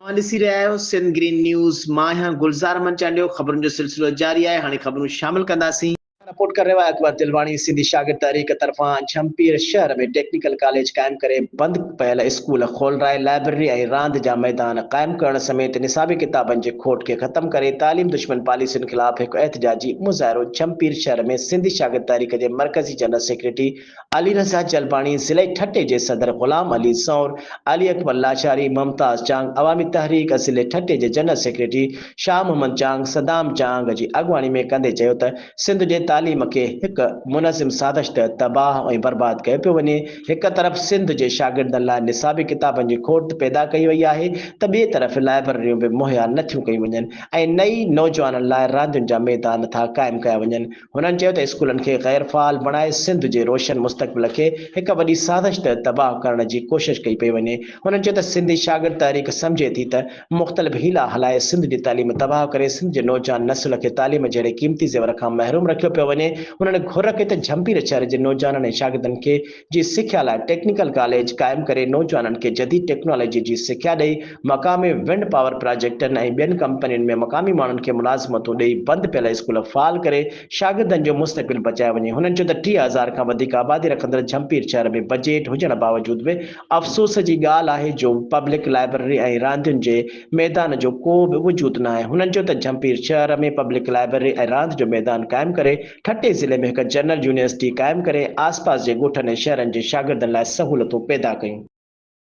ॾिसी रहिया आहियो सिंध ग्रीन न्यूज़। मां आहियां गुलज़ार मंचालियो। ख़बरुनि जो सिलसिलो जारी आहे। हाणे ख़बरूं शामिल कंदासीं। रिपोर्ट कर रहियो आहे अकबर तिलवाणी। सिंधी शागिर्द तहरीक तरफ़ां झम्पीर शहर में टेक्निकल कॉलेज क़ाइमु करे बंदि पयल स्कूल खोलराए लाइब्रेरी ऐं रांदि जा मैदान क़ाइमु करण समेत निसाबी किताबनि जे खोट खे ख़तमु करे तालीम दुश्मन पॉलिसियुनि ख़िलाफ़ हिकु एहतिजाजी मुज़ाहिरो झम्पीर शहर में सिंधी शागिर्द तहरीक जे मर्कज़ी जनरल सेक्रेटरी अली रज़ा जलबाणी, ज़िले ठटे जे सदर ग़ुलाम अली सौर, अली अकबर लाचारी, मुमताज़ चांग, अवामी तहरीक ज़िले ठटे जे जनरल सेक्रेटरी शाह मोहम्मद चांग, सदाम चांग जी अॻुवाणी में कंदे चयो त सिंध जे तालीम खे हिकु मुनज़िम साज़िश तहत तबाह ऐं बर्बाद कयो पियो वञे। हिकु तरफ़ सिंध जे शागिर्दनि लाइ निसाबी किताबनि जी खोट पैदा कई वई आहे त ॿिए तरफ़ लाइब्रेरियूं बि मुहैया नथियूं कयूं वञनि ऐं नई नौजवाननि लाइ रांदियुनि जा मैदान नथा क़ाइमु कया वञनि। हुननि चयो त स्कूलनि खे ग़ैर फ़ाल बणाए सिंध जे रोशन मुस्तक़बिल खे हिकु वॾी साज़िश तहत तबाह करण जी कोशिश कई पई वञे। हुननि चयो त सिंधी शागिर्द तहरीक सम्झे थी त मुख़्तलिफ़ हीला हलाए सिंध जी तालीम तबाह करे सिंध जे नौजवान नस्ल खे तालीम जहिड़े क़ीमती ज़ेवर खां महरूम रखियो पियो वञे। हुननि घुर कई त झम्पीर शहर जे नौजवाननि ऐं शागिर्दनि खे जी सिख्या लाइ टेक्निकल कॉलेज क़ाइमु करे नौजवाननि खे जदीद टेक्नोलॉजी जी सिख्या ॾेई मक़ामी विंड पावर प्रोजेक्टनि ऐं ॿियनि कंपनियुनि में मक़ामी माण्हुनि खे मुलाज़िमतूं ॾेई बंदि पियल स्कूल फ़ाल करे शागिर्दनि जो मुस्तक़बिल बचायो वञे। हुननि चयो त 30,000 खां वधीक आबादी रखंदड़ झम्पीर शहर में बजट हुजण बावजूदि बि अफ़सोस जी ॻाल्हि आहे जो पब्लिक लाइब्रेरी ऐं रांदियुनि जे मैदान जो को बि वजूदु न आहे। हुननि चयो त झम्पीर शहर में पब्लिक लाइब्रेरी ऐं रांदि जो मैदान क़ाइमु करे ठटे ज़िले में हिकु जनरल यूनिवर्सिटी क़ाइमु करे आसपास जे ॻोठनि ऐं शहरनि जे शागिर्दनि लाइ सहूलियतूं पैदा कयूं।